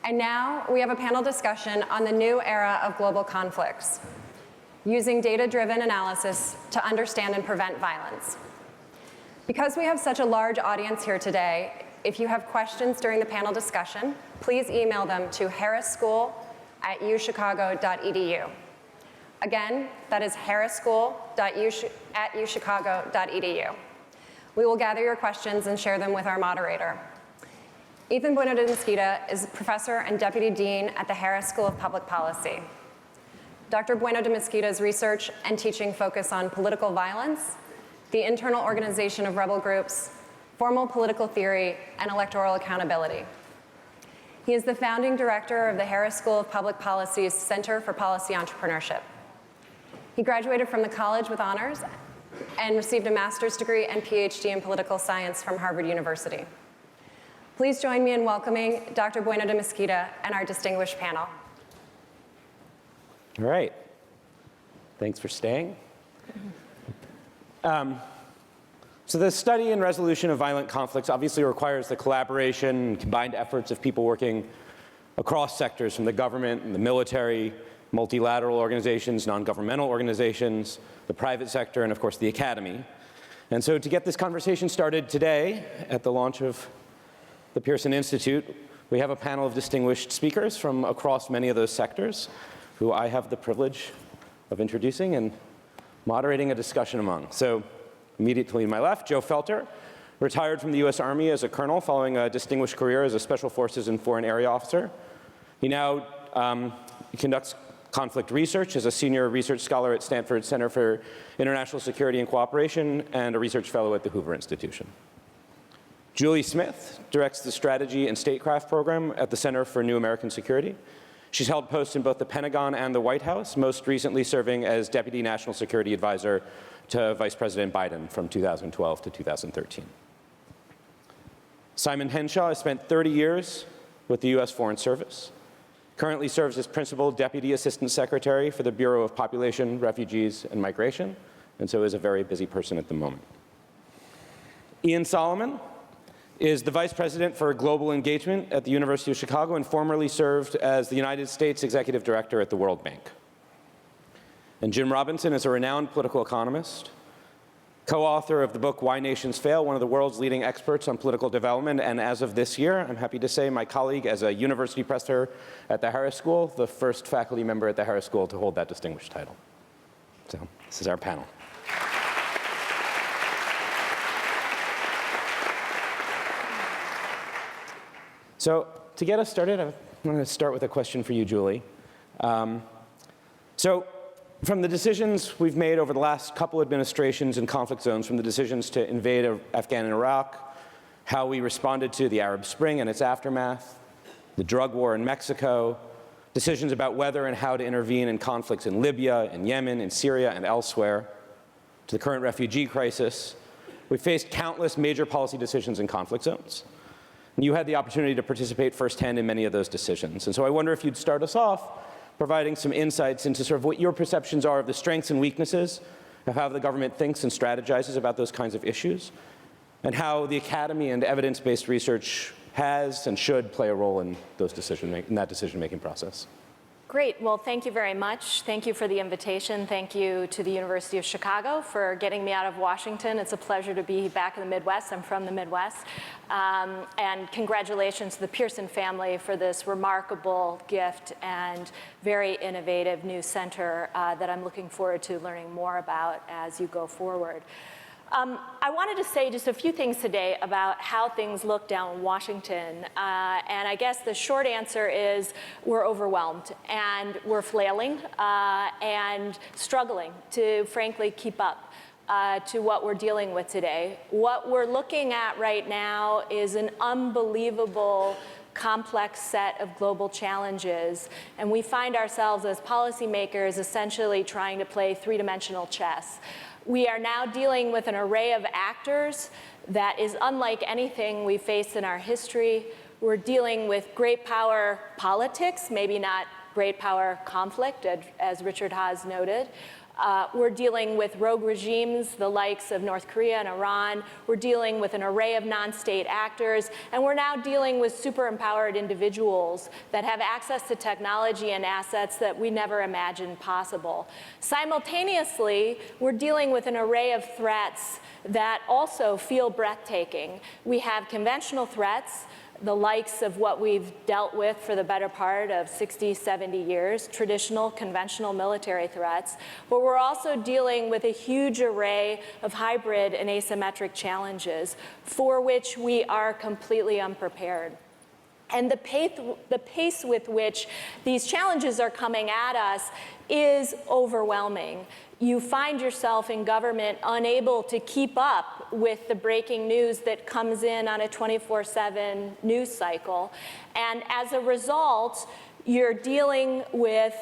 And now we have a panel discussion on the new era of global conflicts, using data-driven analysis to understand and prevent violence. Because we have such a large audience here today, if you have questions during the panel discussion, please email them to harrisschool@uchicago.edu. Again, that is harrisschool@uchicago.edu. We will gather your questions and share them with our moderator. Ethan Bueno de Mesquita is professor and deputy dean at the Harris School of Public Policy. Dr. Bueno de Mesquita's research and teaching focus on political violence, the internal organization of rebel groups, formal political theory, and electoral accountability. He is the founding director of the Harris School of Public Policy's Center for Policy Entrepreneurship. He graduated from the college with honors and received a master's degree and PhD in political science from Harvard University. Please join me in welcoming Dr. Bueno de Mesquita and our distinguished panel. All right. Thanks for staying. So the study and resolution of violent conflicts obviously requires the collaboration and combined efforts of people working across sectors, from the government and the military, multilateral organizations, non-governmental organizations, the private sector, and of course the academy. And so to get this conversation started today at the launch of the Pearson Institute, we have a panel of distinguished speakers from across many of those sectors, who I have the privilege of introducing and moderating a discussion among. So immediately to my left, Joe Felter, retired from the US Army as a colonel following a distinguished career as a Special Forces and Foreign Area Officer. He now conducts conflict research as a senior research scholar at Stanford Center for International Security and Cooperation and a research fellow at the Hoover Institution. Julie Smith directs the Strategy and Statecraft program at the Center for New American Security. She's held posts in both the Pentagon and the White House, most recently serving as Deputy National Security Advisor to Vice President Biden from 2012 to 2013. Simon Henshaw has spent 30 years with the US Foreign Service, currently serves as Principal Deputy Assistant Secretary for the Bureau of Population, Refugees, and Migration, and so is a very busy person at the moment. Ian Solomon is the Vice President for Global Engagement at the University of Chicago and formerly served as the United States Executive Director at the World Bank. And Jim Robinson is a renowned political economist, co-author of the book Why Nations Fail, one of the world's leading experts on political development, and as of this year, I'm happy to say, my colleague as a university professor at the Harris School, the first faculty member at the Harris School to hold that distinguished title. So this is our panel. So to get us started, I'm going to start with a question for you, Julie. So from the decisions we've made over the last couple administrations in conflict zones, from the decisions to invade Afghanistan and Iraq, how we responded to the Arab Spring and its aftermath, the drug war in Mexico, decisions about whether and how to intervene in conflicts in Libya, in Yemen, in Syria, and elsewhere, to the current refugee crisis, we've faced countless major policy decisions in conflict zones. And you had the opportunity to participate firsthand in many of those decisions. And so I wonder if you'd start us off providing some insights into sort of what your perceptions are of the strengths and weaknesses of how the government thinks and strategizes about those kinds of issues, and how the academy and evidence-based research has and should play a role in those that decision-making process. Great. Well, thank you very much. Thank you for the invitation. Thank you to the University of Chicago for getting me out of Washington. It's a pleasure to be back in the Midwest. I'm from the Midwest. And congratulations to the Pearson family for this remarkable gift and very innovative new center that I'm looking forward to learning more about as you go forward. I wanted to say just a few things today about how things look down in Washington. And I guess the short answer is we're overwhelmed and we're flailing and struggling to frankly keep up to what we're dealing with today. What we're looking at right now is an unbelievable complex set of global challenges, and we find ourselves as policymakers essentially trying to play three-dimensional chess. We are now dealing with an array of actors that is unlike anything we faced in our history. We're dealing with great power politics, maybe not great power conflict, as Richard Haas noted. We're dealing with rogue regimes, the likes of North Korea and Iran. We're dealing with an array of non-state actors. And we're now dealing with super empowered individuals that have access to technology and assets that we never imagined possible. Simultaneously, we're dealing with an array of threats that also feel breathtaking. We have conventional threats, the likes of what we've dealt with for the better part of 60, 70 years, traditional, conventional military threats. But we're also dealing with a huge array of hybrid and asymmetric challenges for which we are completely unprepared. And the pace with which these challenges are coming at us is overwhelming. You find yourself in government unable to keep up with the breaking news that comes in on a 24/7 news cycle. And as a result, you're dealing with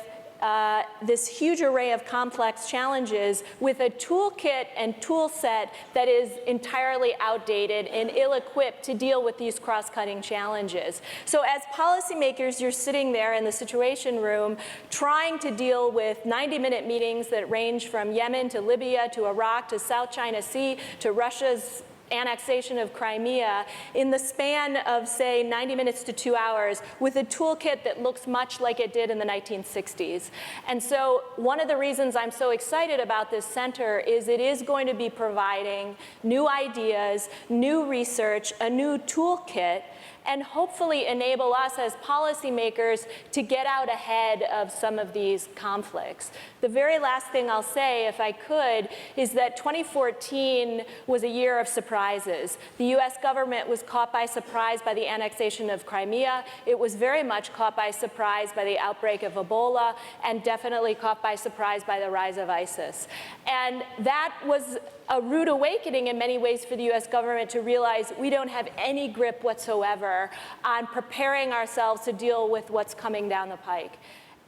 this huge array of complex challenges with a toolkit and tool set that is entirely outdated and ill-equipped to deal with these cross-cutting challenges. So as policymakers, you're sitting there in the Situation Room trying to deal with 90-minute meetings that range from Yemen to Libya to Iraq to South China Sea to Russia's annexation of Crimea in the span of, say, 90 minutes to 2 hours with a toolkit that looks much like it did in the 1960s. And so one of the reasons I'm so excited about this center is it is going to be providing new ideas, new research, a new toolkit, and hopefully enable us as policymakers to get out ahead of some of these conflicts. The very last thing I'll say, if I could, is that 2014 was a year of surprises. The US government was caught by surprise by the annexation of Crimea. It was very much caught by surprise by the outbreak of Ebola, and definitely caught by surprise by the rise of ISIS. And that was a rude awakening in many ways for the US government to realize we don't have any grip whatsoever on preparing ourselves to deal with what's coming down the pike.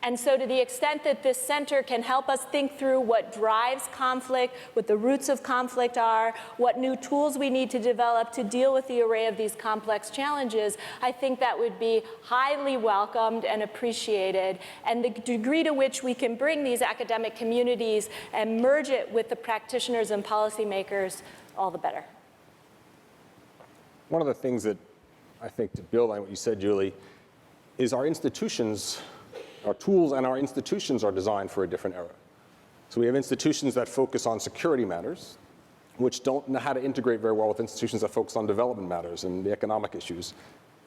And so to the extent that this center can help us think through what drives conflict, what the roots of conflict are, what new tools we need to develop to deal with the array of these complex challenges, I think that would be highly welcomed and appreciated. And the degree to which we can bring these academic communities and merge it with the practitioners and policymakers, all the better. One of the things that I think, to build on what you said, Julie, is our institutions, our tools and our institutions are designed for a different era. So we have institutions that focus on security matters, which don't know how to integrate very well with institutions that focus on development matters and the economic issues,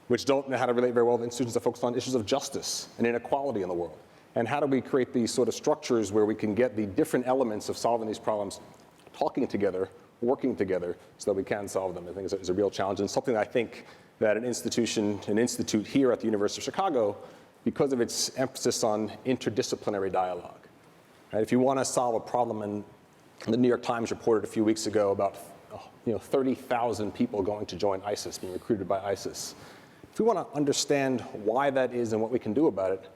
which don't know how to relate very well with institutions that focus on issues of justice and inequality in the world. And how do we create these sort of structures where we can get the different elements of solving these problems talking together, working together, so that we can solve them? I think is a real challenge, and something I think that an institute here at the University of Chicago, because of its emphasis on interdisciplinary dialogue. Right? If you want to solve a problem, and the New York Times reported a few weeks ago about 30,000 people going to join ISIS, being recruited by ISIS. If we want to understand why that is and what we can do about it,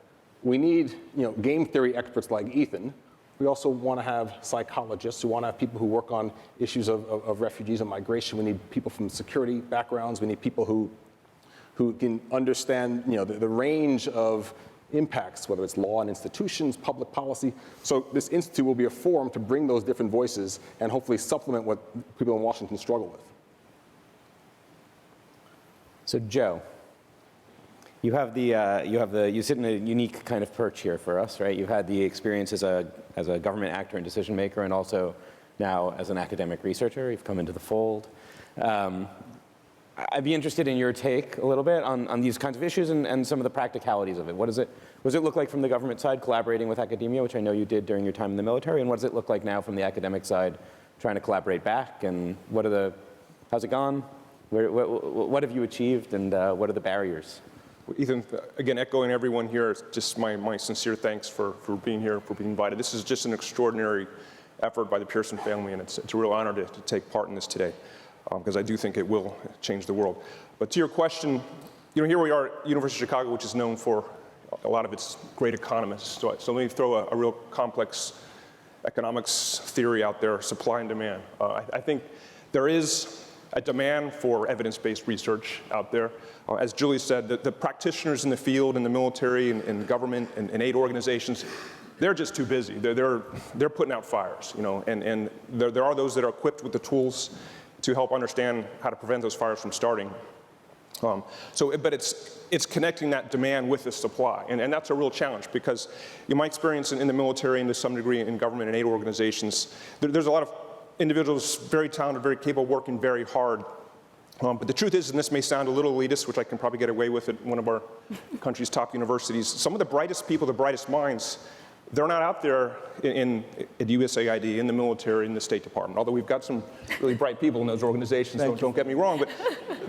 we need game theory experts like Ethan. We also want to have psychologists. We want to have people who work on issues of refugees and migration. We need people from security backgrounds. We need people who can understand the range of impacts, whether it's law and institutions, public policy. So this institute will be a forum to bring those different voices and hopefully supplement what people in Washington struggle with. So Joe, you sit in a unique kind of perch here for us, right? You've had the experience as a government actor and decision maker, and also now as an academic researcher. You've come into the fold. I'd be interested in your take a little bit on these kinds of issues and some of the practicalities of it. What does it look like from the government side, collaborating with academia, which I know you did during your time in the military, and what does it look like now from the academic side, trying to collaborate back, and how's it gone? What have you achieved, and what are the barriers? Ethan, again, echoing everyone here, just my sincere thanks for being here, for being invited. This is just an extraordinary effort by the Pearson family, and it's a real honor to take part in this today, because I do think it will change the world. But to your question, here we are at University of Chicago, which is known for a lot of its great economists. So let me throw a real complex economics theory out there, supply and demand. I think there is a demand for evidence-based research out there. As Julie said, the practitioners in the field, in the military, and government, and aid organizations, they're just too busy. They're putting out fires, you know, and there are those that are equipped with the tools to help understand how to prevent those fires from starting. But it's connecting that demand with the supply, and that's a real challenge because in my experience in the military and to some degree in government and aid organizations, there's a lot of individuals very talented, very capable, working very hard. But the truth is, and this may sound a little elitist, which I can probably get away with at one of our country's top universities, some of the brightest people, the brightest minds, they're not out there at USAID, in the military, in the State Department. Although we've got some really bright people in those organizations, don't get me wrong. But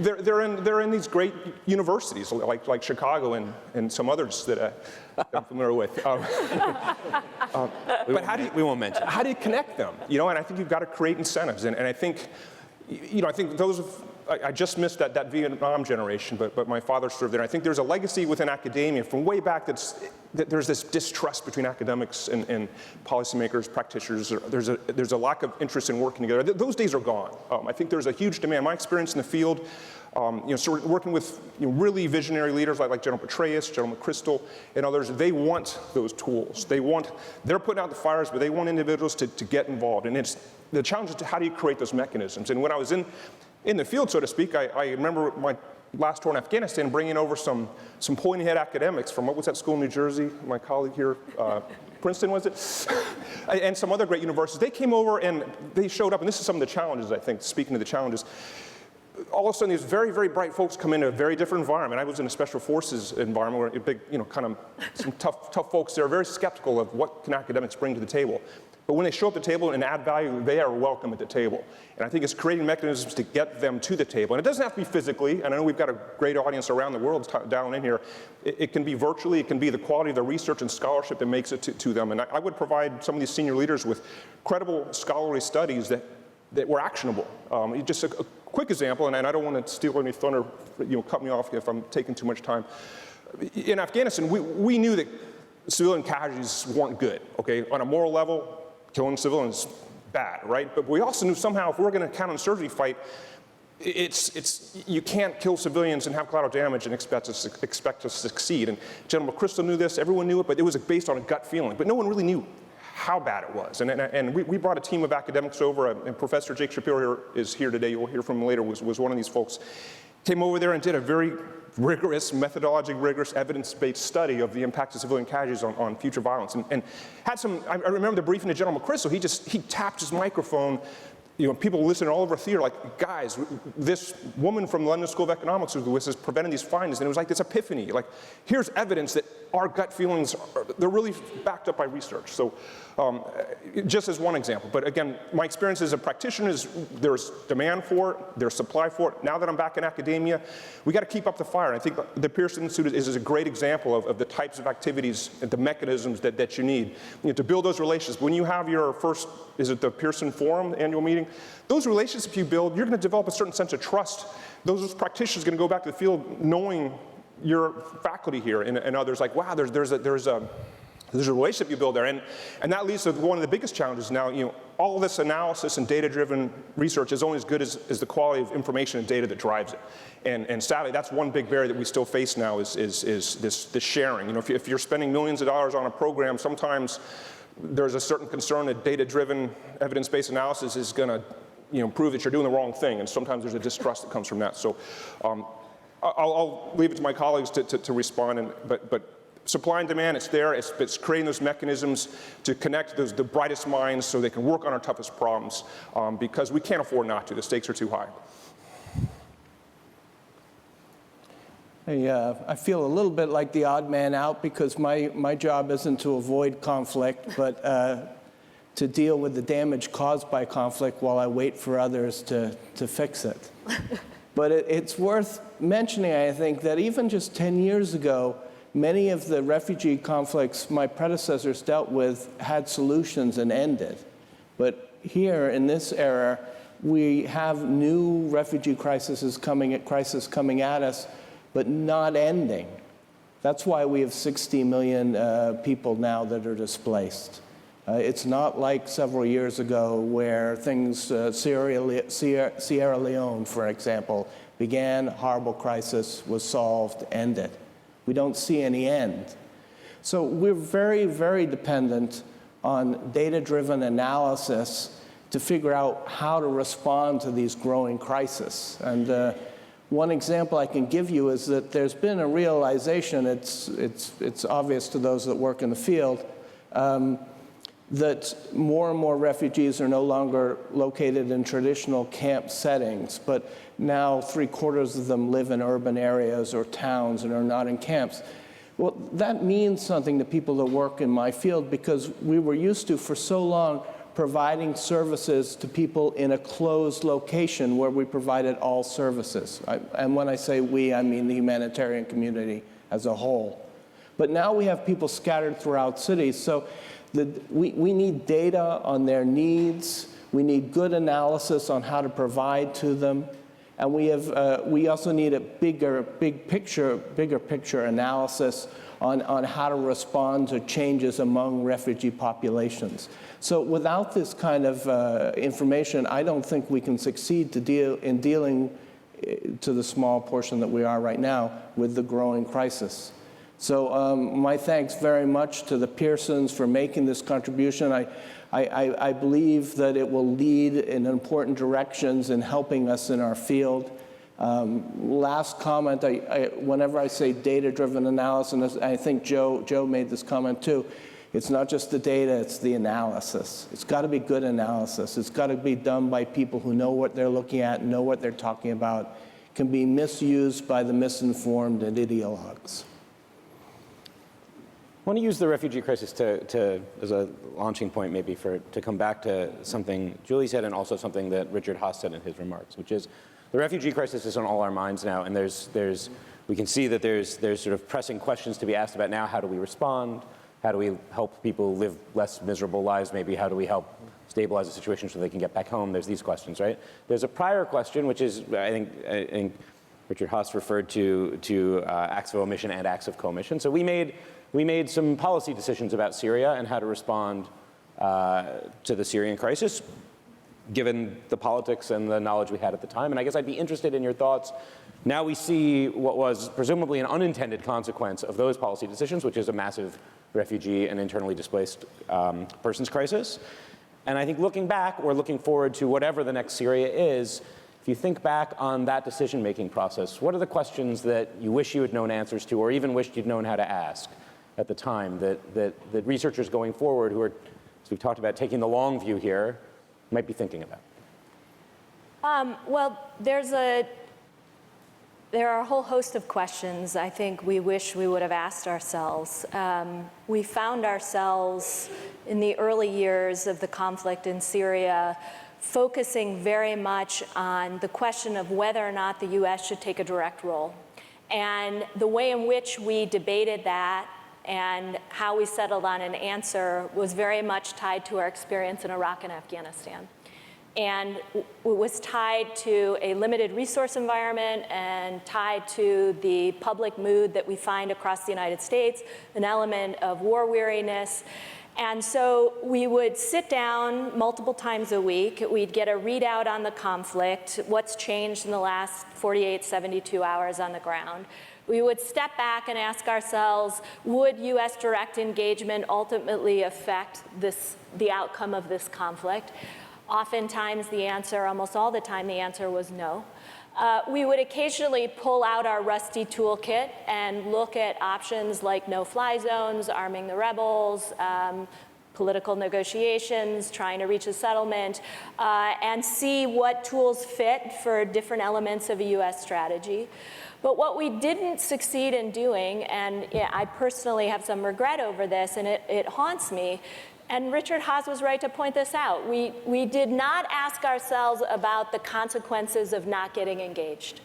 they're in these great universities like Chicago and some others that I'm familiar with. We won't mention. How do you connect them? You know, and I think you've got to create incentives. And I think, you know, I think those of I just missed that Vietnam generation, but my father served there. I think there's a legacy within academia from way back that there's this distrust between academics and policymakers, practitioners. There's a lack of interest in working together. Those days are gone. I think there's a huge demand. My experience in the field, you know, so working with really visionary leaders like General Petraeus, General McChrystal, and others, they want those tools. They're putting out the fires, but they want individuals to get involved. And the challenge is how do you create those mechanisms? And when I was in the field, so to speak, I remember my last tour in Afghanistan bringing over some pointy-head academics from, what was that school in New Jersey? My colleague here, Princeton, was it? And some other great universities. They came over and they showed up, and this is some of the challenges, I think, speaking of the challenges. All of a sudden, these very, very bright folks come into a very different environment. I was in a special forces environment where big, you know, kind of some tough folks there, very skeptical of what can academics bring to the table. But when they show up at the table and add value, they are welcome at the table. And I think it's creating mechanisms to get them to the table. And it doesn't have to be physically, and I know we've got a great audience around the world down in here. It can be virtually, it can be the quality of the research and scholarship that makes it to them. And I would provide some of these senior leaders with credible scholarly studies that were actionable. Just a quick example, and I don't want to steal any thunder, you know, cut me off if I'm taking too much time. In Afghanistan, we knew that civilian casualties weren't good, okay? On a moral level, killing civilians, bad, right? But we also knew somehow if we're going to counterinsurgency fight, you can't kill civilians and have collateral damage and expect to succeed. And General McChrystal knew this, everyone knew it, but it was based on a gut feeling. But no one really knew how bad it was. And we brought a team of academics over, and Professor Jake Shapiro is here today, you'll hear from him later, was one of these folks. Came over there and did a very rigorous, methodologically rigorous, evidence-based study of the impact of civilian casualties on future violence. And had some, I remember the briefing to General McChrystal, he tapped his microphone, you know, people listening all over the theater like, guys, this woman from the London School of Economics was preventing these findings, and it was like this epiphany, like, here's evidence that our gut feelings, they're really backed up by research. So just as one example, but again, my experience as a practitioner is there's demand for it, there's supply for it. Now that I'm back in academia, we got to keep up the fire. And I think the Pearson Institute is a great example of the types of activities and the mechanisms that you need to build those relationships. When you have your first, is it the Pearson Forum annual meeting? Those relationships you build, you're going to develop a certain sense of trust. Those practitioners are going to go back to the field knowing your faculty here and others like, wow, there's a relationship you build there, and that leads to one of the biggest challenges now. You know, all this analysis and data-driven research is only as good as the quality of information and data that drives it. And sadly, that's one big barrier that we still face now is this sharing. You know, if you're spending millions of dollars on a program, sometimes there's a certain concern that data-driven, evidence-based analysis is going to, you know, prove that you're doing the wrong thing, and sometimes there's a distrust that comes from that. So I'll leave it to my colleagues to respond, but supply and demand, it's there. It's creating those mechanisms to connect the brightest minds so they can work on our toughest problems because we can't afford not to. The stakes are too high. I feel a little bit like the odd man out because my job isn't to avoid conflict, but to deal with the damage caused by conflict while I wait for others to fix it. But it's worth mentioning, I think, that even just 10 years ago, many of the refugee conflicts my predecessors dealt with had solutions and ended. But here in this era, we have new refugee crises coming at us, but not ending. That's why we have 60 million people now that are displaced. It's not like several years ago where things, Sierra Leone, for example, began, horrible crisis, was solved, ended. We don't see any end. So we're very, very dependent on data-driven analysis to figure out how to respond to these growing crises. And one example I can give you is that there's been a realization, it's obvious to those that work in the field, that more and more refugees are no longer located in traditional camp settings, but now 3/4 of them live in urban areas or towns and are not in camps. Well, that means something to people that work in my field, because we were used to, for so long, providing services to people in a closed location where we provided all services. And when I say we, I mean the humanitarian community as a whole. But now we have people scattered throughout cities, so we need data on their needs. We need good analysis on how to provide to them. And we also need a bigger picture analysis on how to respond to changes among refugee populations. So without this kind of information, I don't think we can succeed in dealing to the small portion that we are right now with the growing crisis. So my thanks very much to the Pearsons for making this contribution. I believe that it will lead in important directions in helping us in our field. Last comment, whenever I say data-driven analysis, and I think Joe made this comment too, it's not just the data, it's the analysis. It's got to be good analysis. It's got to be done by people who know what they're looking at, know what they're talking about, can be misused by the misinformed and ideologues. I want to use the refugee crisis as a launching point, maybe, to come back to something Julie said and also something that Richard Haas said in his remarks, which is the refugee crisis is on all our minds now, and we can see that there's sort of pressing questions to be asked about now. How do we respond? How do we help people live less miserable lives? Maybe how do we help stabilize the situation so they can get back home? There's these questions, right? There's a prior question, which is, I think Richard Haas referred to acts of omission and acts of commission. So we made some policy decisions about Syria and how to respond to the Syrian crisis, given the politics and the knowledge we had at the time. And I guess I'd be interested in your thoughts. Now we see what was presumably an unintended consequence of those policy decisions, which is a massive refugee and internally displaced persons crisis. And I think looking back or looking forward to whatever the next Syria is, if you think back on that decision-making process, what are the questions that you wish you had known answers to or even wished you'd known how to ask at the time that researchers going forward who are, as we've talked about, taking the long view here, might be thinking about? Well, there are a whole host of questions I think we wish we would have asked ourselves. We found ourselves in the early years of the conflict in Syria focusing very much on the question of whether or not the US should take a direct role. And the way in which we debated that and how we settled on an answer was very much tied to our experience in Iraq and Afghanistan. And it was tied to a limited resource environment and tied to the public mood that we find across the United States, an element of war weariness. And so we would sit down multiple times a week. We'd get a readout on the conflict, what's changed in the last 48, 72 hours on the ground. We would step back and ask ourselves, would US direct engagement ultimately affect the outcome of this conflict? Oftentimes the answer, almost all the time, the answer was no. We would occasionally pull out our rusty toolkit and look at options like no-fly zones, arming the rebels, political negotiations, trying to reach a settlement, and see what tools fit for different elements of a US strategy. But what we didn't succeed in doing, and I personally have some regret over this, and it haunts me, and Richard Haas was right to point this out. We did not ask ourselves about the consequences of not getting engaged.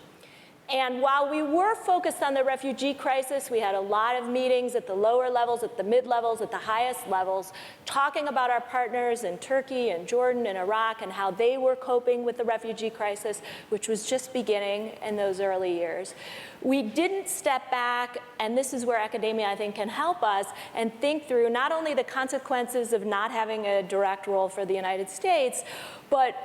And while we were focused on the refugee crisis, we had a lot of meetings at the lower levels, at the mid levels, at the highest levels, talking about our partners in Turkey and Jordan and Iraq and how they were coping with the refugee crisis, which was just beginning in those early years. We didn't step back, and this is where academia, I think, can help us and think through not only the consequences of not having a direct role for the United States, but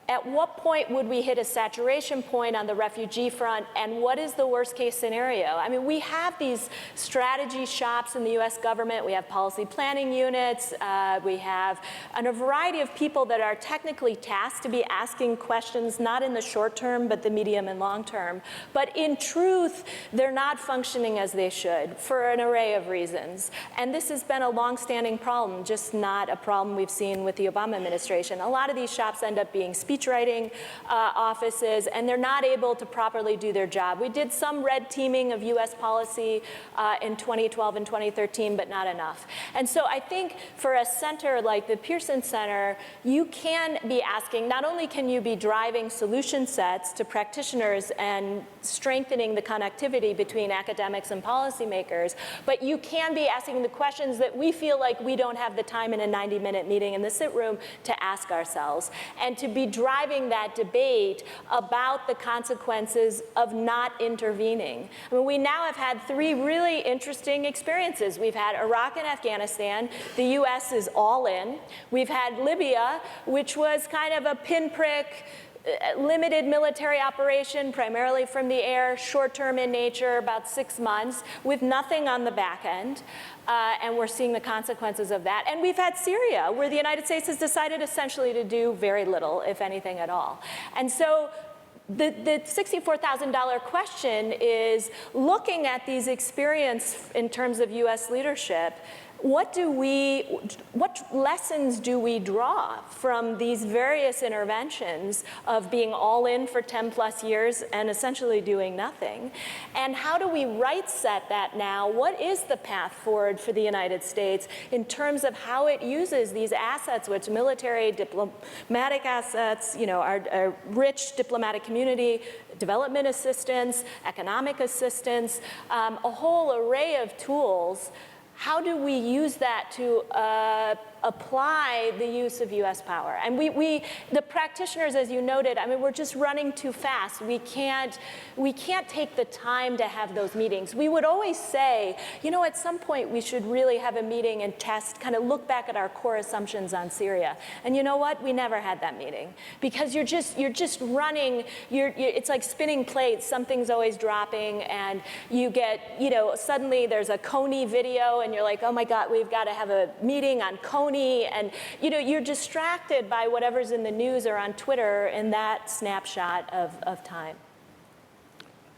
at what point would we hit a saturation point on the refugee front, and what is the worst case scenario? I mean, we have these strategy shops in the US government, we have policy planning units, we have a variety of people that are technically tasked to be asking questions, not in the short term, but the medium and long term. But in truth, they're not functioning as they should for an array of reasons. And this has been a longstanding problem, just not a problem we've seen with the Obama administration. A lot of these shops end up being speechwriting offices, and they're not able to properly do their job. We did some red teaming of US policy in 2012 and 2013, but not enough. And so I think for a center like the Pearson Center, you can be asking, not only can you be driving solution sets to practitioners and strengthening the connectivity between academics and policymakers, but you can be asking the questions that we feel like we don't have the time in a 90-minute meeting in the sit room to ask ourselves, and to be driving that debate about the consequences of not intervening. I mean, we now have had 3 really interesting experiences. We've had Iraq and Afghanistan. The US is all in. We've had Libya, which was kind of a pinprick, limited military operation, primarily from the air, short-term in nature, about 6 months, with nothing on the back end. And we're seeing the consequences of that. And we've had Syria, where the United States has decided essentially to do very little, if anything at all. And so the $64,000 question is, looking at these experiences in terms of US leadership, what lessons do we draw from these various interventions of being all in for 10 plus years and essentially doing nothing? And how do we right set that now? What is the path forward for the United States in terms of how it uses these assets, which military, diplomatic assets, our rich diplomatic community, development assistance, economic assistance, a whole array of tools. How do we use that to apply the use of US power? And the practitioners, as you noted, I mean, we're just running too fast. We can't take the time to have those meetings. We would always say, at some point we should really have a meeting and test, kind of look back at our core assumptions on Syria. And you know what? We never had that meeting, because you're just running, it's like spinning plates. Something's always dropping, and you get, suddenly there's a Coney video, and you're like, oh my God, we've got to have a meeting on Coney. And you're distracted by whatever's in the news or on Twitter in that snapshot of time.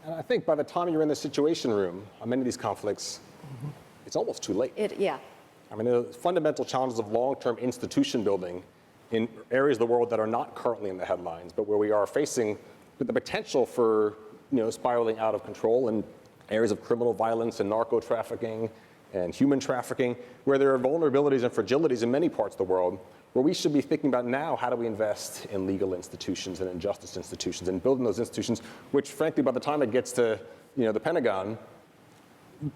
And I think by the time you're in the Situation Room on many of these conflicts, it's almost too late. Yeah. I mean, the fundamental challenges of long-term institution building in areas of the world that are not currently in the headlines, but where we are facing the potential for spiraling out of control in areas of criminal violence and narco trafficking and human trafficking, where there are vulnerabilities and fragilities in many parts of the world, where we should be thinking about now, how do we invest in legal institutions and in justice institutions and building those institutions, which frankly, by the time it gets to the Pentagon,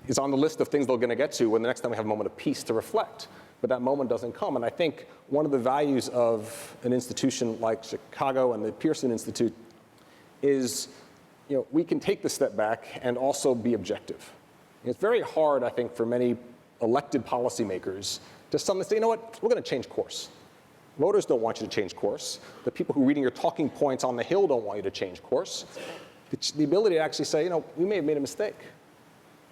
is on the list of things they're going to get to when the next time we have a moment of peace to reflect. But that moment doesn't come. And I think one of the values of an institution like Chicago and the Pearson Institute is, we can take the step back and also be objective. It's very hard, I think, for many elected policymakers to suddenly say, we're going to change course. Voters don't want you to change course. The people who are reading your talking points on the Hill don't want you to change course. The ability to actually say, we may have made a mistake.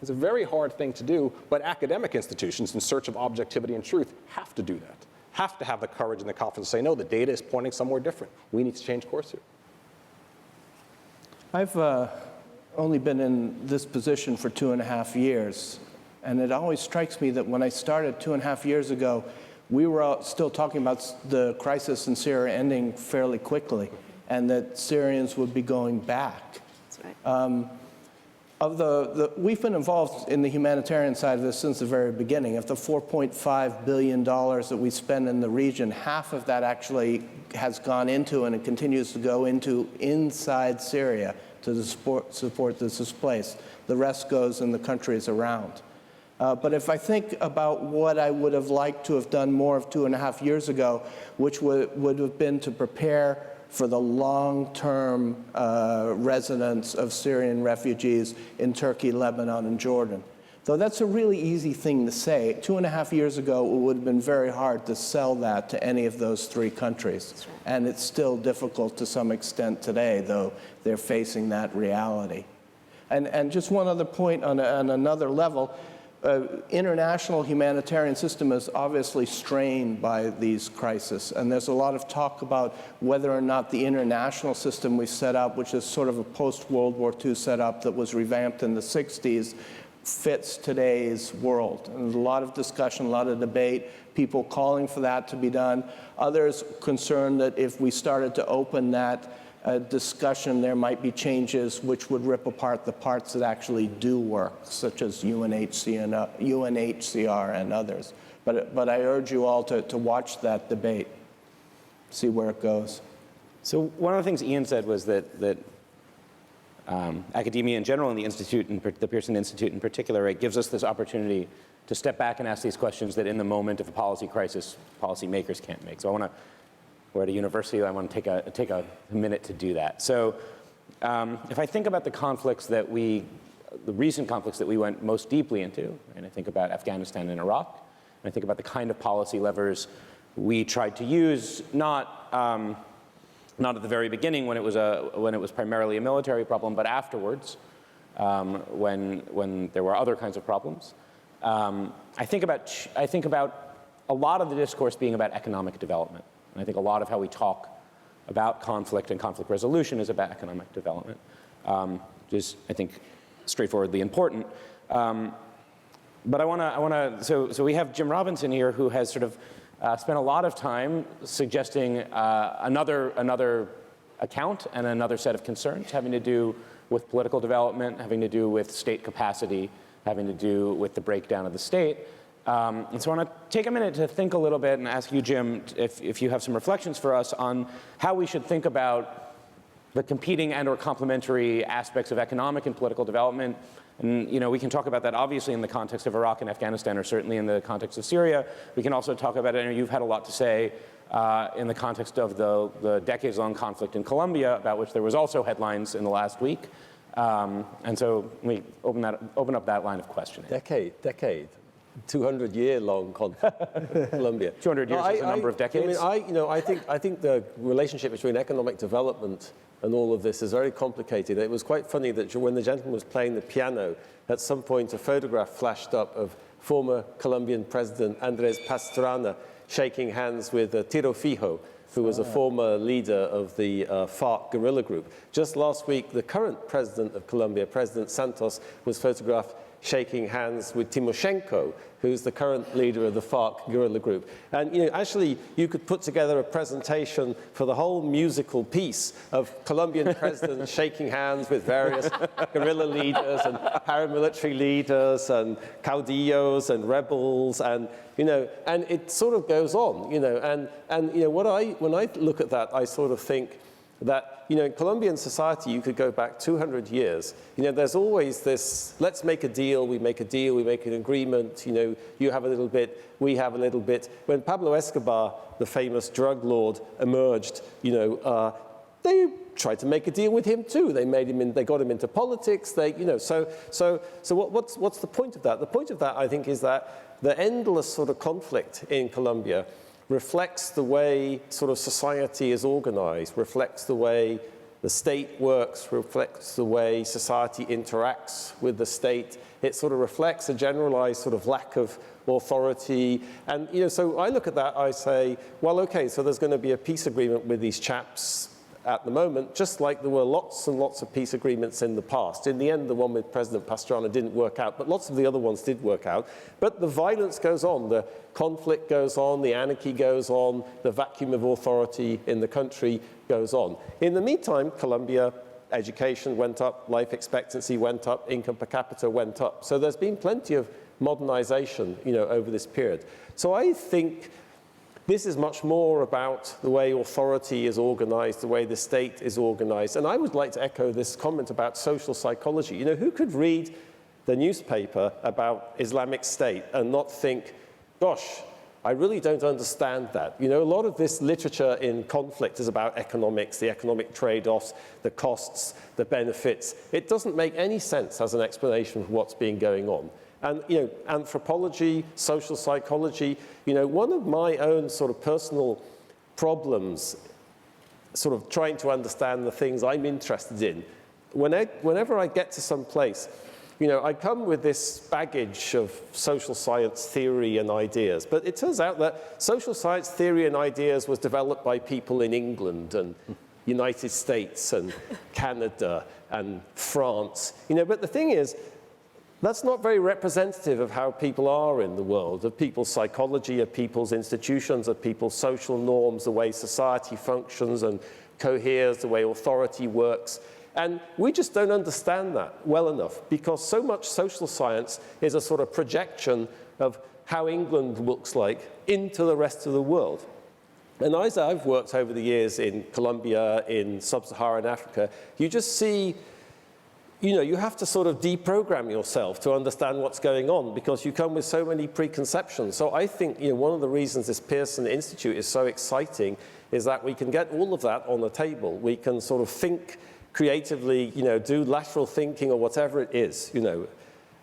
It's a very hard thing to do, but academic institutions in search of objectivity and truth have to do that, have to have the courage and the confidence to say, no, the data is pointing somewhere different. We need to change course here. I've only been in this position for 2.5 years. And it always strikes me that when I started 2.5 years ago, we were still talking about the crisis in Syria ending fairly quickly, and that Syrians would be going back. That's right. We've been involved in the humanitarian side of this since the very beginning. Of the $4.5 billion that we spend in the region, half of that actually has gone into and it continues to go into inside Syria, to support the displaced. The rest goes in the countries around. But if I think about what I would have liked to have done more of 2.5 years ago, which would have been to prepare for the long-term residence of Syrian refugees in Turkey, Lebanon, and Jordan. Though that's a really easy thing to say, 2.5 years ago, it would have been very hard to sell that to any of those 3 countries. Right. And it's still difficult to some extent today, though they're facing that reality. And just one other point on another level, international humanitarian system is obviously strained by these crises. And there's a lot of talk about whether or not the international system we set up, which is sort of a post-World War II setup that was revamped in the 60s, fits today's world. And there's a lot of discussion, a lot of debate, people calling for that to be done. Others concerned that if we started to open that discussion, there might be changes which would rip apart the parts that actually do work, such as UNHCR and others. But I urge you all to watch that debate, see where it goes. So one of the things Ian said was that academia in general and the Institute, and the Pearson Institute in particular, it gives us this opportunity to step back and ask these questions that in the moment of a policy crisis, policymakers can't make. So we're at a university, I want to take a minute to do that. So if I think about the recent conflicts that we went most deeply into, and I think about Afghanistan and Iraq, and I think about the kind of policy levers we tried to use, not at the very beginning when it was primarily a military problem, but afterwards, when there were other kinds of problems. I think about a lot of the discourse being about economic development. And I think a lot of how we talk about conflict and conflict resolution is about economic development, which is, I think, straightforwardly important. But so we have Jim Robinson here, who has sort of spent a lot of time suggesting another account and another set of concerns having to do with political development, having to do with state capacity, having to do with the breakdown of the state. And so I want to take a minute to think a little bit and ask you, Jim, if you have some reflections for us on how we should think about the competing and or complementary aspects of economic and political development. And we can talk about that obviously in the context of Iraq and Afghanistan, or certainly in the context of Syria. We can also talk about it, and you've had a lot to say in the context of the decades-long conflict in Colombia, about which there was also headlines in the last week. And so we open up that line of questioning. Decade. 200-year-long conflict in Colombia. 200 years is a number of decades. I think the relationship between economic development and all of this is very complicated. It was quite funny that when the gentleman was playing the piano, at some point a photograph flashed up of former Colombian President Andrés Pastrana shaking hands with Tiro Fijo, who was a former leader of the FARC guerrilla group. Just last week, the current president of Colombia, President Santos, was photographed shaking hands with Timoshenko, who's the current leader of the FARC guerrilla group. And actually, you could put together a presentation for the whole musical piece of Colombian presidents shaking hands with various guerrilla leaders and paramilitary leaders and caudillos and rebels, and and it sort of goes on, and when I look at that, I sort of think that in Colombian society, you could go back 200 years. There's always this, let's make a deal, we make an agreement, you have a little bit, we have a little bit. When Pablo Escobar, the famous drug lord, emerged, they tried to make a deal with him too. They got him into politics. So what's the point of that? The point of that, I think, is that the endless sort of conflict in Colombia reflects the way sort of society is organized, reflects the way the state works, reflects the way society interacts with the state. It sort of reflects a generalized sort of lack of authority. And so I look at that, I say, well, okay, so there's going to be a peace agreement with these chaps at the moment, just like there were lots and lots of peace agreements in the past. In the end, the one with President Pastrana didn't work out, but lots of the other ones did work out. But the violence goes on, the conflict goes on, the anarchy goes on, the vacuum of authority in the country goes on. In the meantime, Colombia, education went up, life expectancy went up, income per capita went up. So there's been plenty of modernization, over this period. So I think this is much more about the way authority is organized, the way the state is organized. And I would like to echo this comment about social psychology. You know, who could read the newspaper about Islamic State and not think, gosh, I really don't understand that. You know, a lot of this literature in conflict is about economics, the economic trade-offs, the costs, the benefits. It doesn't make any sense as an explanation of what's been going on. And, you know, anthropology, social psychology, you know, one of my own sort of personal problems, sort of trying to understand the things I'm interested in, whenever I get to some place, you know, I come with this baggage of social science theory and ideas, but it turns out that social science theory and ideas was developed by people in England and United States and Canada and France, you know, but the thing is, that's not very representative of how people are in the world, of people's psychology, of people's institutions, of people's social norms, the way society functions and coheres, the way authority works. And we just don't understand that well enough because so much social science is a sort of projection of how England looks like into the rest of the world. And as I've worked over the years in Colombia, in sub-Saharan Africa, you just see, you know, you have to sort of deprogram yourself to understand what's going on because you come with so many preconceptions. So I think, you know, one of the reasons this Pearson Institute is so exciting is that we can get all of that on the table. We can sort of think creatively, you know, do lateral thinking or whatever it is, you know,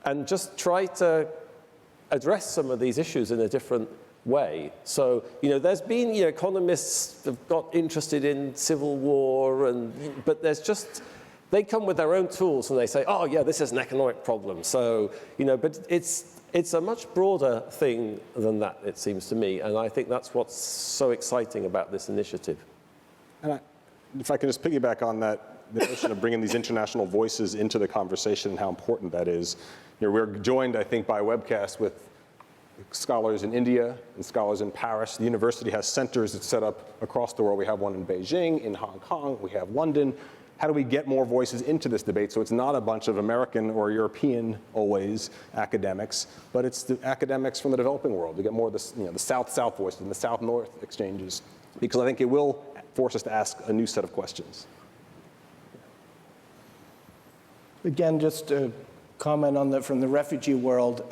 and just try to address some of these issues in a different way. So, you know, there's been, you know, economists have got interested in civil war, but there's just, they come with their own tools and they say, oh yeah, this is an economic problem. So, you know, but it's a much broader thing than that, it seems to me. And I think that's what's so exciting about this initiative. And if I can just piggyback on that, the notion of bringing these international voices into the conversation and how important that is. You know, we're joined, I think, by webcast with scholars in India and scholars in Paris. The university has centers that's set up across the world. We have one in Beijing, in Hong Kong, we have London. How do we get more voices into this debate so it's not a bunch of American or European, always, academics, but it's the academics from the developing world. We get more of the, you know, the South-South voices and the South-North exchanges, because I think it will force us to ask a new set of questions. Again, just to comment on from the refugee world,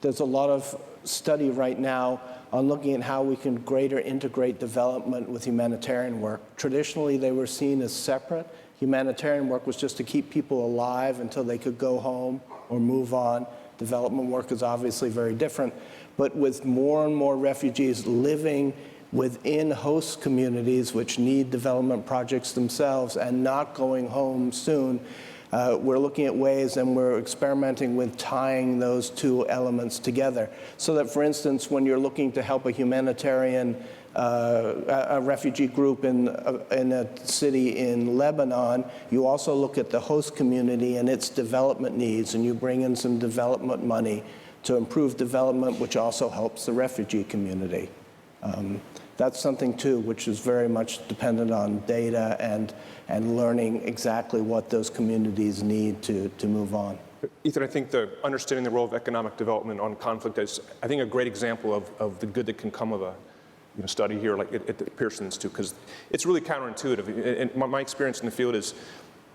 there's a lot of study right now on looking at how we can greater integrate development with humanitarian work. Traditionally, they were seen as separate. Humanitarian work was just to keep people alive until they could go home or move on. Development work is obviously very different. But with more and more refugees living within host communities which need development projects themselves and not going home soon, we're looking at ways and we're experimenting with tying those two elements together. So that, for instance, when you're looking to help a humanitarian, a refugee group in a city in Lebanon, you also look at the host community and its development needs, and you bring in some development money to improve development, which also helps the refugee community. That's something, too, which is very much dependent on data and learning exactly what those communities need to move on. Ethan, I think the understanding the role of economic development on conflict is, I think, a great example of the good that can come of a study here like at the Pearson Institute, because it's really counterintuitive. And my experience in the field is,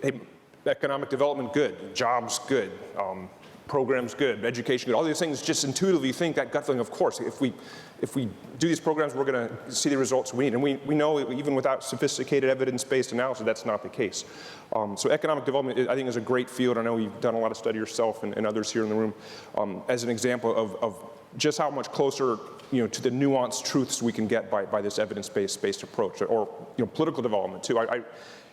hey, economic development, good. Jobs, good. Programs, good. Education, good. All these things, just intuitively think that gut feeling, of course, if we do these programs, we're going to see the results we need. And we know, even without sophisticated evidence-based analysis, that's not the case. So economic development, I think, is a great field. I know you've done a lot of study yourself and others here in the room as an example of just how much closer to the nuanced truths we can get by this evidence-based approach, or political development, too.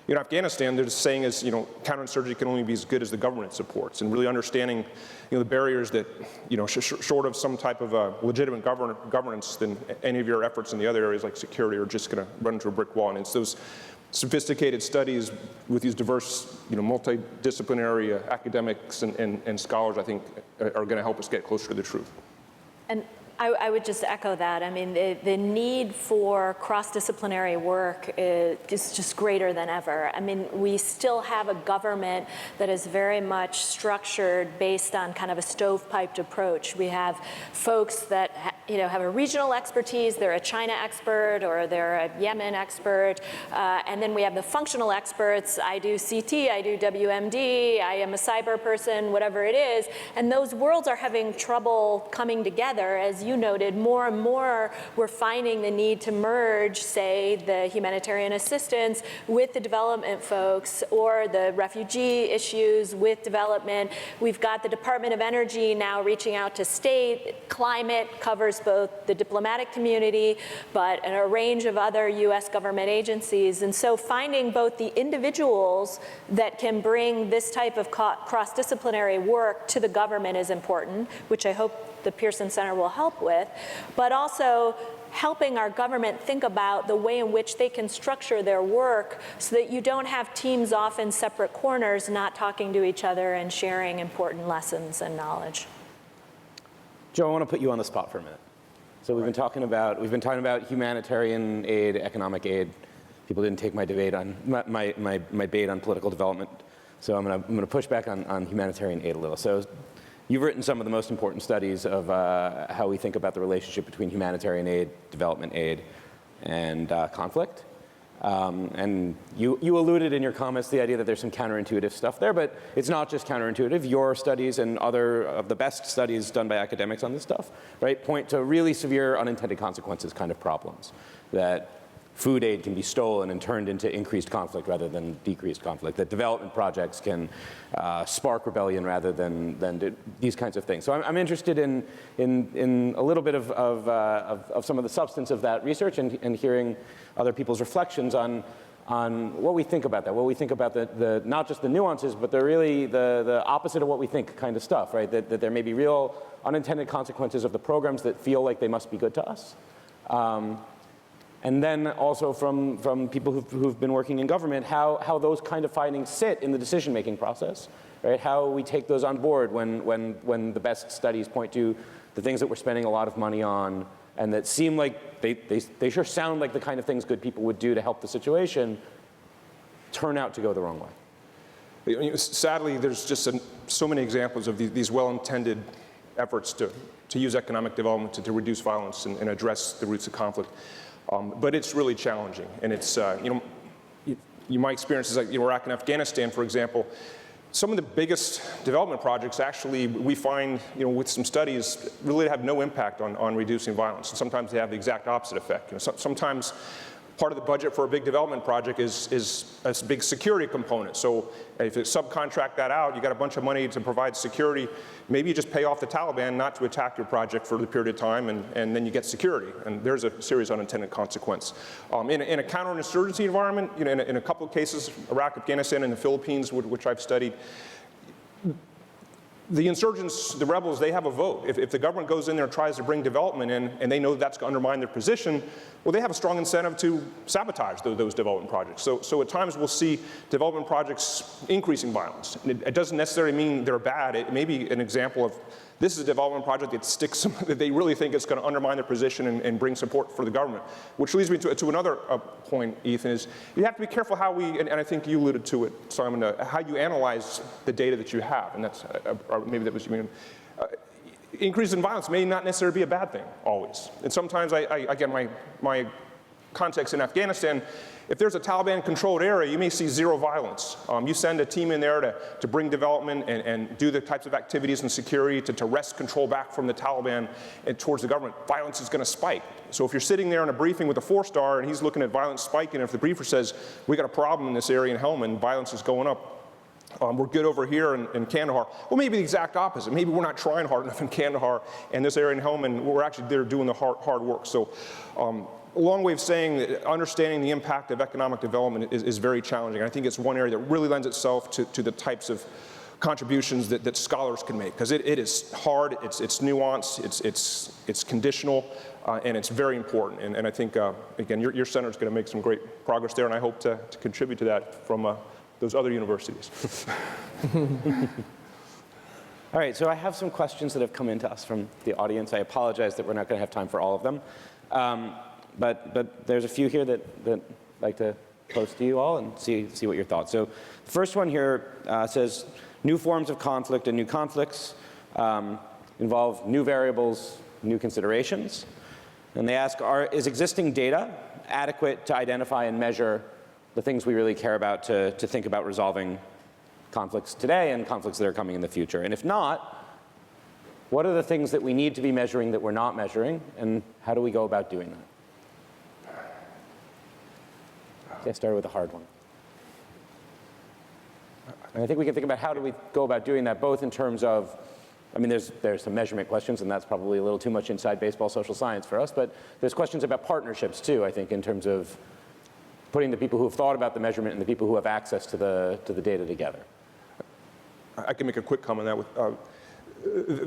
In Afghanistan, there's a saying is, counterinsurgency can only be as good as the government supports, and really understanding, the barriers that, short of some type of legitimate governance, then any of your efforts in the other areas like security are just going to run into a brick wall. And it's those sophisticated studies with these diverse, multidisciplinary academics and scholars, I think, are going to help us get closer to the truth. And I would just echo that. I mean, the need for cross-disciplinary work is just greater than ever. I mean, we still have a government that is very much structured based on kind of a stovepiped approach. We have folks that have a regional expertise. They're a China expert or they're a Yemen expert. And then we have the functional experts. I do CT, I do WMD, I am a cyber person, whatever it is. And those worlds are having trouble coming together. As you noted, more and more we're finding the need to merge, say, the humanitarian assistance with the development folks, or the refugee issues with development. We've got the Department of Energy now reaching out to state. Climate covers both the diplomatic community, but a range of other US government agencies. And so finding both the individuals that can bring this type of cross-disciplinary work to the government is important, which I hope the Pearson Center will help with, but also helping our government think about the way in which they can structure their work so that you don't have teams off in separate corners not talking to each other and sharing important lessons and knowledge. Joe, I want to put you on the spot for a minute. So we've been talking about humanitarian aid, economic aid. People didn't take my debate on my bait on political development. So I'm going to push back on humanitarian aid a little. So you've written some of the most important studies of how we think about the relationship between humanitarian aid, development aid, and conflict. And you alluded in your comments to the idea that there's some counterintuitive stuff there, but it's not just counterintuitive. Your studies and other of the best studies done by academics on this stuff, right, point to really severe unintended consequences kind of problems. That food aid can be stolen and turned into increased conflict rather than decreased conflict. That development projects can spark rebellion rather than these kinds of things. So I'm interested in a little bit of some of the substance of that research and hearing other people's reflections on what we think about that, what we think about the not just the nuances, but the opposite of what we think kind of stuff, right? That there may be real unintended consequences of the programs that feel like they must be good to us. And then also from people who've been working in government, how those kind of findings sit in the decision-making process, right? How we take those on board when the best studies point to the things that we're spending a lot of money on and that seem like they sure sound like the kind of things good people would do to help the situation, turn out to go the wrong way. Sadly, there's just so many examples of these well-intended efforts to use economic development to reduce violence and address the roots of conflict. But it's really challenging, and it's my experience is like Iraq and Afghanistan, for example. Some of the biggest development projects actually we find with some studies really have no impact on reducing violence, and sometimes they have the exact opposite effect. Sometimes part of the budget for a big development project is a big security component. So if you subcontract that out, you got a bunch of money to provide security. Maybe you just pay off the Taliban not to attack your project for the period of time, and then you get security. And there's a serious unintended consequence. In a counterinsurgency environment, in a couple of cases, Iraq, Afghanistan, and the Philippines, which I've studied, the insurgents, the rebels, they have a vote. If the government goes in there and tries to bring development in, and they know that's going to undermine their position, well, they have a strong incentive to sabotage those development projects. So at times we'll see development projects increasing violence. And it doesn't necessarily mean they're bad. It may be an example of this is a development project that they really think it's going to undermine their position and bring support for the government. Which leads me to another point, Ethan, is you have to be careful how we, and I think you alluded to it, Simon, how you analyze the data that you have. And that's, maybe that was you mean. Increase in violence may not necessarily be a bad thing, always. And sometimes, again, my context in Afghanistan, if there's a Taliban-controlled area, you may see zero violence. You send a team in there to bring development and do the types of activities and security to wrest control back from the Taliban and towards the government. Violence is going to spike. So if you're sitting there in a briefing with a 4-star and he's looking at violence spiking, and if the briefer says, we got a problem in this area in Helmand, violence is going up, we're good over here in Kandahar. Well, maybe the exact opposite. Maybe we're not trying hard enough in Kandahar and this area in Helmand, we're actually there doing the hard work. So a long way of saying that understanding the impact of economic development is very challenging. I think it's one area that really lends itself to the types of contributions that scholars can make, because it is hard, it's nuanced, it's conditional, and it's very important. And I think, again, your center is going to make some great progress there, and I hope to contribute to that from those other universities. All right, so I have some questions that have come into us from the audience. I apologize that we're not going to have time for all of them. But there's a few here that I'd like to pose to you all and see what your thoughts. So the first one here says, new forms of conflict and new conflicts involve new variables, new considerations. And they ask, is existing data adequate to identify and measure the things we really care about to think about resolving conflicts today and conflicts that are coming in the future? And if not, what are the things that we need to be measuring that we're not measuring, and how do we go about doing that? Okay, I started with a hard one. And I think we can think about how do we go about doing that, both in terms of, I mean, there's some measurement questions, and that's probably a little too much inside baseball social science for us, but there's questions about partnerships too, I think, in terms of putting the people who have thought about the measurement and the people who have access to the data together. I can make a quick comment on that.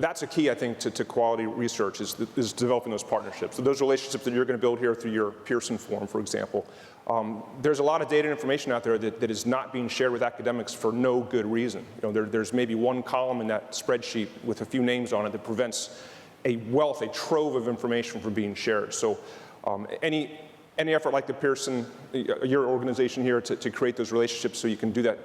That's a key, I think, to quality research is developing those partnerships. So those relationships that you're going to build here through your Pearson Forum, for example. There's a lot of data and information out there that is not being shared with academics for no good reason. You know, there's maybe one column in that spreadsheet with a few names on it that prevents a wealth, a trove of information from being shared. So any effort like the Pearson, your organization here, to create those relationships so you can do that,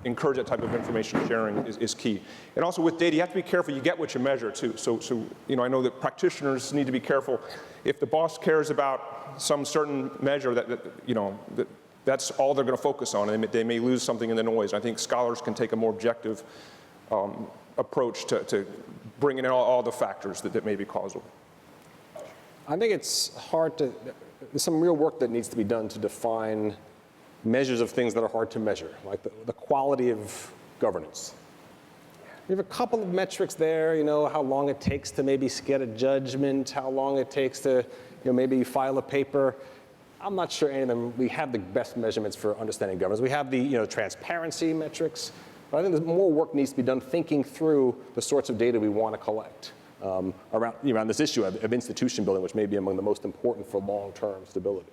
encourage that type of information sharing is key. And also with data, you have to be careful you get what you measure too. So you know, I know that practitioners need to be careful. If the boss cares about some certain measure that's all they're going to focus on, and they may lose something in the noise. I think scholars can take a more objective approach to bringing in all the factors that may be causal. I think it's hard to, there's some real work that needs to be done to define measures of things that are hard to measure, like the quality of governance. We have a couple of metrics there, you know, how long it takes to maybe get a judgment, how long it takes to, you know, maybe file a paper. I'm not sure any of them, we have the best measurements for understanding governance. We have the, you know, transparency metrics, but I think there's more work needs to be done thinking through the sorts of data we want to collect around this issue of institution building, which may be among the most important for long-term stability.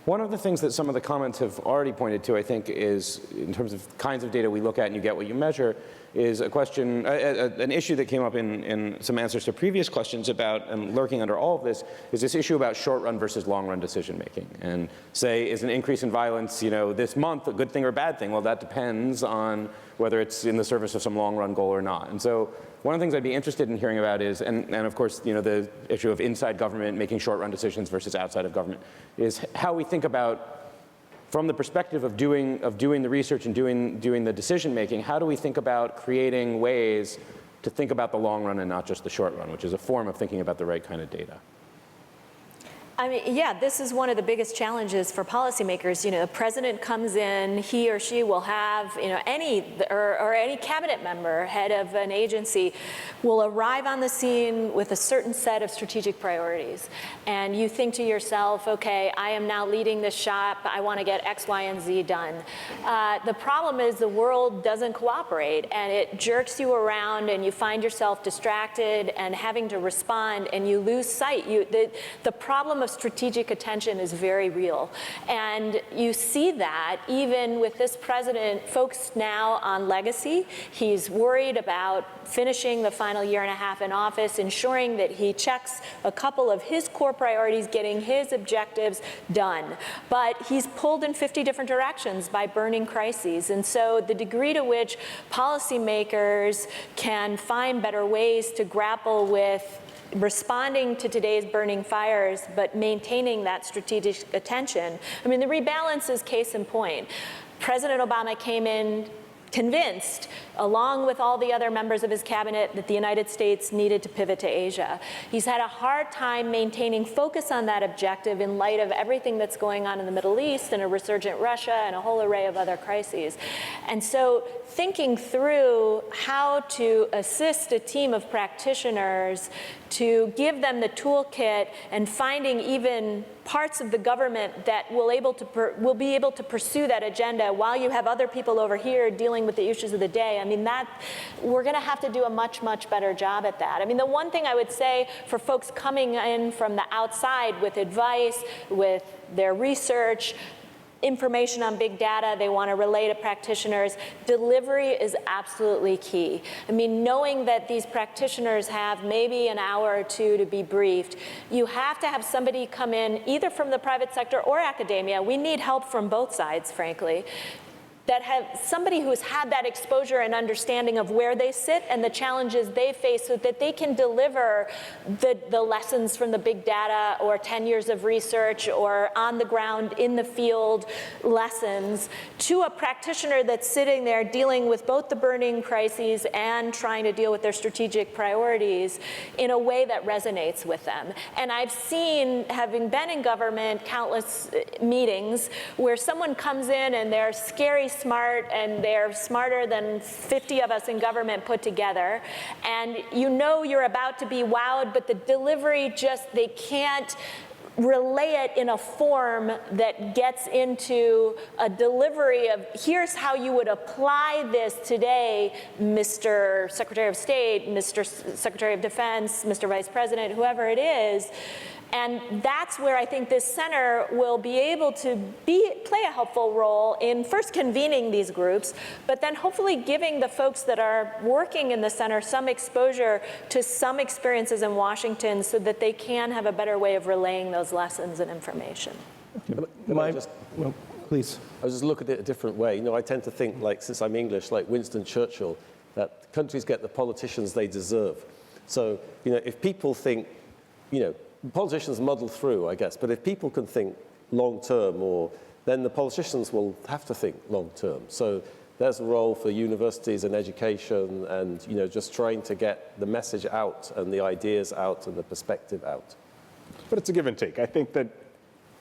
One of the things that some of the comments have already pointed to, I think, is in terms of kinds of data we look at and you get what you measure, is a question, an issue that came up in some answers to previous questions about, and lurking under all of this, is this issue about short-run versus long-run decision-making. And say, is an increase in violence, you know, this month a good thing or a bad thing? Well, that depends on whether it's in the service of some long-run goal or not. And so one of the things I'd be interested in hearing about is, and of course, you know, the issue of inside government making short-run decisions versus outside of government, is how we think about, from the perspective of doing the research and doing the decision making, how do we think about creating ways to think about the long run and not just the short run, which is a form of thinking about the right kind of data? I mean, yeah, this is one of the biggest challenges for policymakers. You know, the president comes in, he or she will have, you know, any cabinet member, head of an agency, will arrive on the scene with a certain set of strategic priorities. And you think to yourself, okay, I am now leading this shop, I want to get X, Y, and Z done. The problem is the world doesn't cooperate, and it jerks you around, and you find yourself distracted and having to respond, and you lose sight. The problem of strategic attention is very real. And you see that even with this president focused now on legacy. He's worried about finishing the final year and a half in office, ensuring that he checks a couple of his core priorities, getting his objectives done. But he's pulled in 50 different directions by burning crises. And so the degree to which policymakers can find better ways to grapple with responding to today's burning fires, but maintaining that strategic attention. I mean, the rebalance is case in point. President Obama came in convinced, along with all the other members of his cabinet, that the United States needed to pivot to Asia. He's had a hard time maintaining focus on that objective in light of everything that's going on in the Middle East and a resurgent Russia and a whole array of other crises. And so thinking through how to assist a team of practitioners to give them the toolkit and finding even parts of the government that will be able to pursue that agenda while you have other people over here dealing with the issues of the day. I mean, we're going to have to do a much, much better job at that. I mean, the one thing I would say for folks coming in from the outside with advice, with their research, information on big data they want to relay to practitioners, delivery is absolutely key. I mean, knowing that these practitioners have maybe an hour or two to be briefed, you have to have somebody come in either from the private sector or academia. We need help from both sides, frankly. that have somebody who's had that exposure and understanding of where they sit and the challenges they face so that they can deliver the lessons from the big data or 10 years of research or on the ground in the field lessons to a practitioner that's sitting there dealing with both the burning crises and trying to deal with their strategic priorities in a way that resonates with them. And I've seen, having been in government, countless meetings where someone comes in and they're scary smart and they're smarter than 50 of us in government put together, and you know you're about to be wowed, but the delivery just, they can't relay it in a form that gets into a delivery of here's how you would apply this today, Mr. Secretary of State, Mr. Secretary of Defense, Mr. Vice President, whoever it is. And that's where I think this center will be able to play a helpful role in first convening these groups, but then hopefully giving the folks that are working in the center some exposure to some experiences in Washington so that they can have a better way of relaying those lessons and information. Please. I was just looking at it a different way. You know, I tend to think, like, since I'm English, like Winston Churchill, that countries get the politicians they deserve. So, you know, if people think, you know, politicians muddle through, I guess, but if people can think long term, then the politicians will have to think long term. So there's a role for universities and education and, you know, just trying to get the message out and the ideas out and the perspective out. But it's a give and take. I think that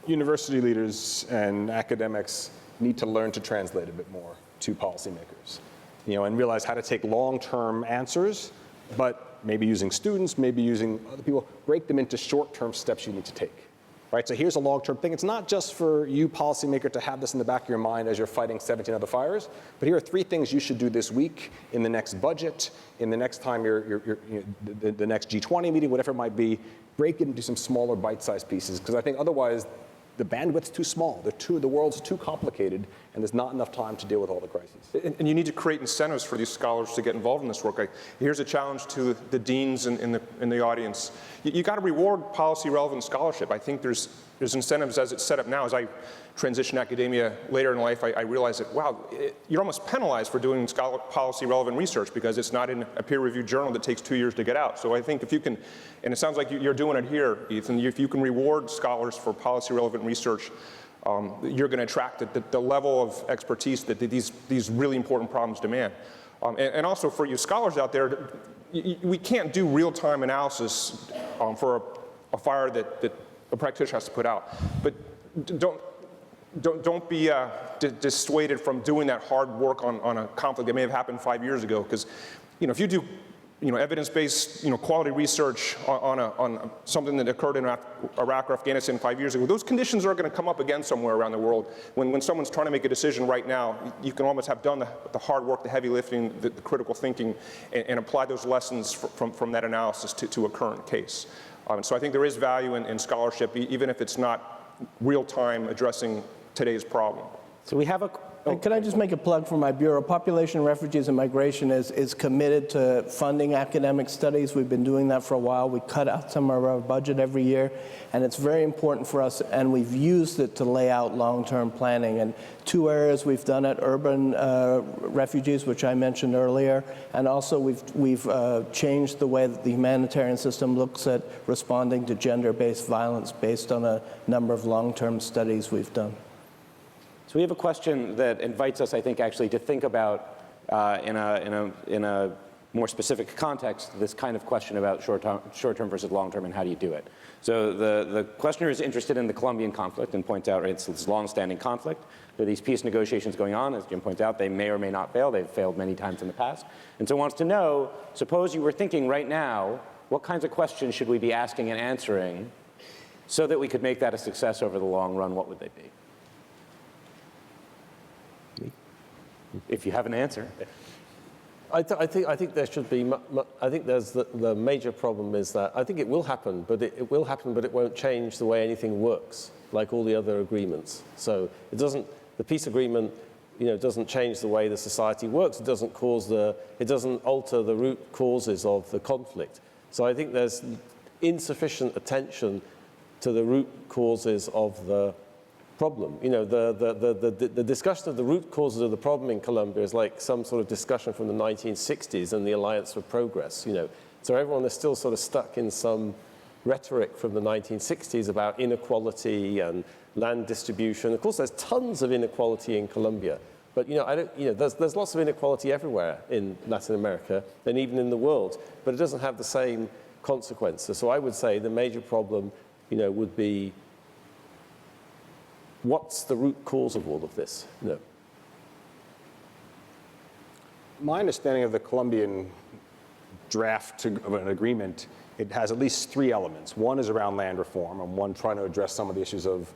university leaders and academics need to learn to translate a bit more to policymakers, you know, and realize how to take long-term answers, but maybe using students, maybe using other people, break them into short-term steps you need to take, right? So here's a long-term thing. It's not just for you, policymaker, to have this in the back of your mind as you're fighting 17 other fires, but here are 3 things you should do this week, in the next budget, in the next time the next G20 meeting, whatever it might be. Break it into some smaller bite-sized pieces, because I think otherwise the bandwidth's too small. The world's too complicated, and there's not enough time to deal with all the crises. And you need to create incentives for these scholars to get involved in this work. Here's a challenge to the deans in the audience. You got to reward policy-relevant scholarship. I think there's incentives as it's set up now. As I transition academia later in life, I realized that, wow, you're almost penalized for doing policy-relevant research because it's not in a peer-reviewed journal that takes 2 years to get out. So I think if you can, and it sounds like you're doing it here, Ethan, if you can reward scholars for policy-relevant research, you're going to attract the level of expertise that these really important problems demand. And also for you scholars out there, we can't do real-time analysis for a fire that a practitioner has to put out. But don't be dissuaded from doing that hard work on a conflict that may have happened 5 years ago. Because, you know, if you do, you know, evidence-based, you know, quality research on something that occurred in Iraq or Afghanistan 5 years ago, those conditions are going to come up again somewhere around the world. When someone's trying to make a decision right now, you can almost have done the hard work, the heavy lifting, the critical thinking, and apply those lessons from that analysis to a current case. So I think there is value in scholarship, even if it's not real-time addressing today's problem. So we have a... Can I just make a plug for my bureau? Population, Refugees, and Migration is committed to funding academic studies. We've been doing that for a while. We cut out some of our budget every year, and it's very important for us, and we've used it to lay out long-term planning. And 2 areas we've done it: urban refugees, which I mentioned earlier, and also we've changed the way that the humanitarian system looks at responding to gender-based violence based on a number of long-term studies we've done. So we have a question that invites us, I think, actually to think about in a more specific context, this kind of question about short-term versus long-term and how do you do it. So the questioner is interested in the Colombian conflict and points out it's this long-standing conflict. There are these peace negotiations going on. As Jim points out, they may or may not fail. They've failed many times in the past. And so wants to know, suppose you were thinking right now, what kinds of questions should we be asking and answering so that we could make that a success over the long run? What would they be? If you have an answer. I think there should be. I think there's the major problem is that I think it will happen, but it will happen, but it won't change the way anything works, like all the other agreements. So it doesn't. The peace agreement, you know, doesn't change the way the society works. It doesn't It doesn't alter the root causes of the conflict. So I think there's insufficient attention to the root causes of the problem. You know, the discussion of the root causes of the problem in Colombia is like some sort of discussion from the 1960s and the Alliance for Progress, you know. So everyone is still sort of stuck in some rhetoric from the 1960s about inequality and land distribution. Of course, there's tons of inequality in Colombia. But you know, there's lots of inequality everywhere in Latin America and even in the world, but it doesn't have the same consequences. So I would say the major problem, you know, would be what's the root cause of all of this? You know. My understanding of the Colombian draft of an agreement, it has at least 3 elements. One is around land reform, and one trying to address some of the issues of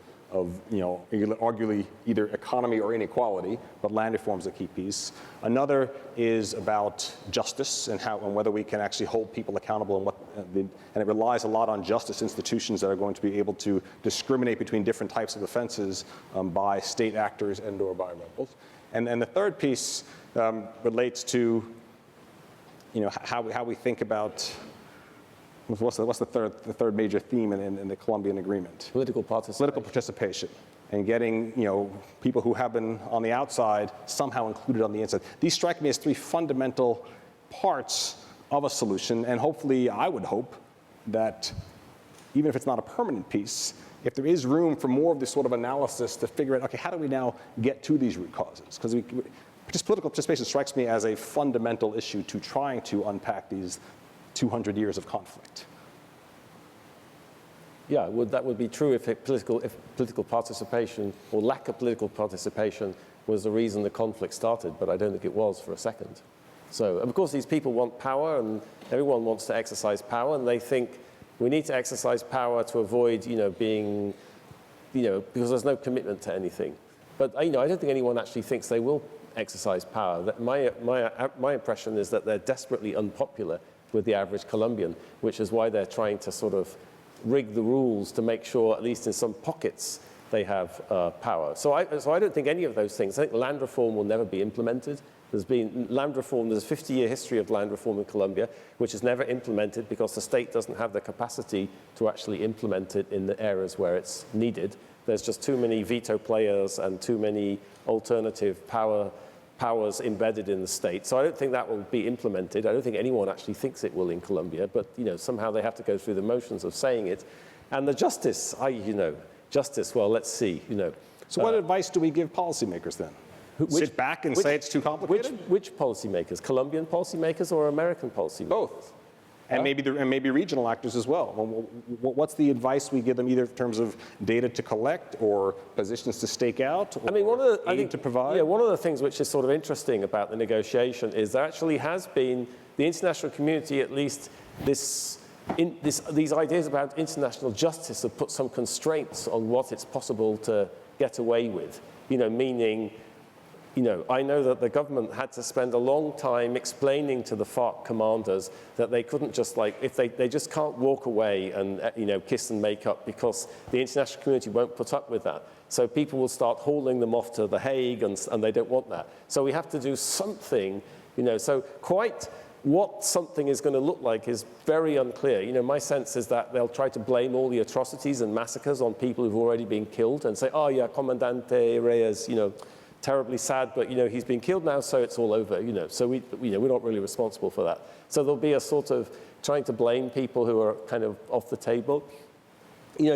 you know, arguably either economy or inequality, but land reform is a key piece. Another is about justice and how and whether we can actually hold people accountable, and it relies a lot on justice institutions that are going to be able to discriminate between different types of offenses by state actors and/or by rebels. And the third piece relates to, you know, how we think about. What's the third major theme in the Colombian agreement? Political participation. Political participation, and getting, you know, people who have been on the outside somehow included on the inside. These strike me as 3 fundamental parts of a solution, and hopefully, I would hope that even if it's not a permanent piece, if there is room for more of this sort of analysis to figure out, okay, how do we now get to these root causes? Because just political participation strikes me as a fundamental issue to trying to unpack these 200 years of conflict. Yeah, that would be true if political participation or lack of political participation was the reason the conflict started, but I don't think it was for a second. So, of course, these people want power, and everyone wants to exercise power, and they think we need to exercise power to avoid, you know, being, you know, because there's no commitment to anything. But, you know, I don't think anyone actually thinks they will exercise power. That my impression is that they're desperately unpopular with the average Colombian, which is why they're trying to sort of rig the rules to make sure, at least in some pockets, they have power. So I don't think any of those things. I think land reform will never be implemented. There's been land reform, there's a 50-year history of land reform in Colombia, which is never implemented because the state doesn't have the capacity to actually implement it in the areas where it's needed. There's just too many veto players and too many alternative powers embedded in the state. So I don't think that will be implemented. I don't think anyone actually thinks it will in Colombia, but you know, somehow they have to go through the motions of saying it. And the justice, well, let's see, you know. So what advice do we give policymakers then? Sit back and say it's too complicated? Which policymakers? Colombian policymakers or American policymakers? Both. And maybe regional actors as well. What's the advice we give them, either in terms of data to collect or positions to stake out, or aid to provide? Yeah, one of the things which is sort of interesting about the negotiation is there actually has been, the international community, at least these ideas about international justice have put some constraints on what it's possible to get away with, you know, meaning, you know, I know that the government had to spend a long time explaining to the FARC commanders that they couldn't just if they just can't walk away and, you know, kiss and make up because the international community won't put up with that. So people will start hauling them off to The Hague and they don't want that. So we have to do something, you know, so quite what something is going to look like is very unclear. You know, my sense is that they'll try to blame all the atrocities and massacres on people who've already been killed and say, oh yeah, Comandante Reyes, you know, terribly sad, but, you know, he's been killed now, so it's all over, you know. So we're not really responsible for that. So there'll be a sort of trying to blame people who are kind of off the table.